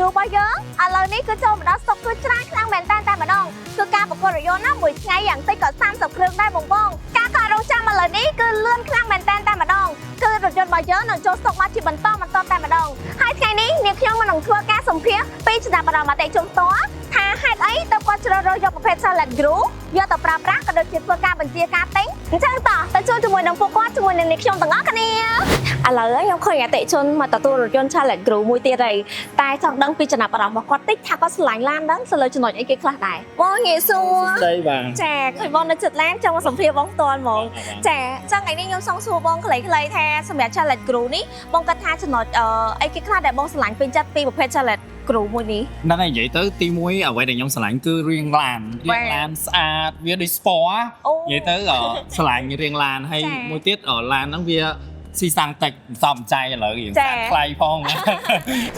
គ្រូរបស់យើងឥឡូវនេះគឺចូលមកដល់ស្តុកគឺច្រើនខ្លាំងមែនតើតែម្ដងគឺការប្រកួតរថយន្តណាមួយថ្ងៃយ៉ាងតិចក៏30គ្រឿងដែរបងការកោតរងចាំឥឡូវនេះគឺលឿនខ្លាំងមែនតើតែម្ដងគឺរថយន្តរបស់យើងនឹងចូលស្តុកមកជាបន្តតែម្ដងហើយថ្ងៃនេះនាងខ្ញុំនឹងធ្វើការសម្ភាសពីចំណាប់អារម្មណ៍អតិថិជនផ្ទាល់ថាហេតុអីទៅគាត់ជ្រើសរើសយកប្រភេទ Salad Group យកទៅប្រើប្រាស់ក៏ដូចជាធ្វើការបញ្ជាការទិញអញ្ចឹងតោះទៅជួយជាមួយនឹងពួកគាត់ជាមួយនឹងនាងខ្ញុំទាំងអស់គ្នាឥឡូវខ្ញុំឃើញអតិថិជនមកទទួលរថយន្ត Salad Group មួយទៀតហើយតែចង់ដឹងពីចំណាប់អារម្មណ៍របស់គាត់តិចថាគាត់ឆ្លាញ់ឡានដឹងទៅលើចំណុចអីគេខ្លះដែរបងងាយសួរស្ដីបាទចាឃើញបងនៅចិត្តឡានចង់មកសម្ភាសបងផ្ទាល់ហ្មងចាចឹងថ្ងៃនេះខ្ញុំសង្សួរបងខ្លីៗថាសម្រាប់ Salad Group នេះបងគាត់ថាចំណុចអីគេខ្លះដែលបងឆ្លាញ់ពេញចិត្តពីប្រភេទ Saladគ្រូមួយនេះហ្នឹងហើយនិយាយទៅទី1អ្វីដែលខ្ញុំស្រឡាញ់គឺរៀងឡានស្អាតវាដូចស្ពណ៌និយាយទៅស្រឡាញ់រៀងឡានហើយមួយទៀតឡានហ្នឹងវាស៊ីសាំងតិចសំចៃឥឡូវរៀងសាំងថ្លៃផង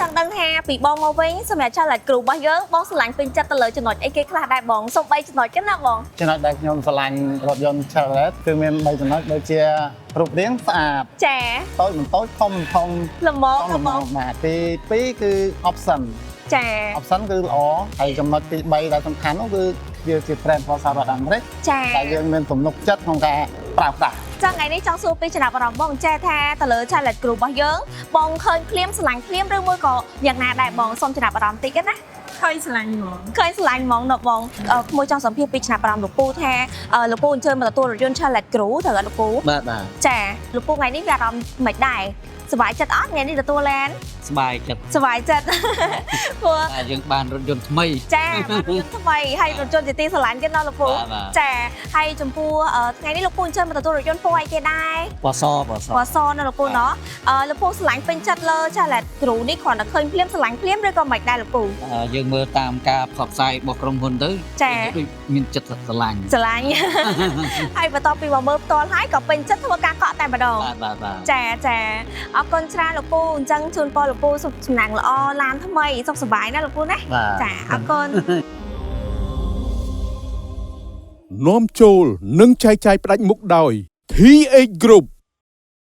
ចង់ដឹងថាពីបងមកវិញសម្រាប់ Salad Group របស់យើងបងស្រឡាញ់ពេញចិត្តទៅលើចំណុចអីគេខ្លះដែរបងសូម្បីចំណុចគេណាបងចំណុចដែលខ្ញុំស្រឡាញ់រថយន្ត Chevrolet គឺមាន3ចំណុចដូចជារូបរាងស្អាតចាតូចមិនតូចធំល្មមបាទទី2គឺ option ចា option គឺល្អហើយចំណុចទី3ដែលសំខាន់នោះគឺវាជា brand របស់សហរដ្ឋអាមេរិកចាតែយើងមានទំនុកចិត្តក្នុងការប្រើប្រាស់ចឹងថ្ងៃនេះចង់សួរពីចំណាប់អារម្មណ៍បងចេះថាទៅលើ Salad Group របស់យើងបងឃើញភ្លាមស្រឡាញ់ភ្លាមឬមួយក៏យ៉ាងណាដែរបងសូមចំណាប់អារម្មណ៍តិចណាឃើញស្រឡាញ់ហ្មងឃើញស្រឡាញ់ហ្មងណ៎បងមួយចង់សម្ភាសពីចំណាប់អារម្មណ៍លោកពូថាលោកពូអញ្ជើញមកទទួលរថយន្ត Salad Group ត្រូវអត់លោកពូបាទចាលោកពូថ្ងៃនេះវាអារម្មណ៍មិនដែរសប្បាយចិត្តអត់ថ្ងៃនេះទទួលឡានសប្បាយចិត្តព្រោះយើងបានរថយន្តថ្មីចាបានរថយន្តថ្មីហើយរថយន្តជាទីស្រឡាញ់ទៀតណ៎លោកពូចាហើយចំពោះថ្ងៃនេះលោកពូអញ្ជើញមកទទួលរថយន្តពណ៌អីគេដែរពណ៌សណ៎លោកពូណ៎លោកពូស្រឡាញ់ពេញចិត្តលើ Salad Group នេះគ្រាន់តែឃើញភ្លាមស្រឡាញ់ភ្លាមឬក៏មិនដែរលោកពូយើងមើលតាមការផ្សព្វផ្សាយរបស់ក្រុមហ៊ុនទៅដូចមានចិត្តស្រឡាញ់ហើយបន្ទាប់ពីមកមើលផ្ទាល់ហើយក៏ពេញចិត្តធ្វើការកក់តែម្ដងចាអរគុណច្រើនលោកពូអញ្ចឹងជូនពរលោកពូសុខសំណាងល្អឡានថ្មីសុខសប្បាយណាលោកពូណាចាអរគុណនាំចូលនិងចែកចាយផ្ដាច់មុខដោយ TH Group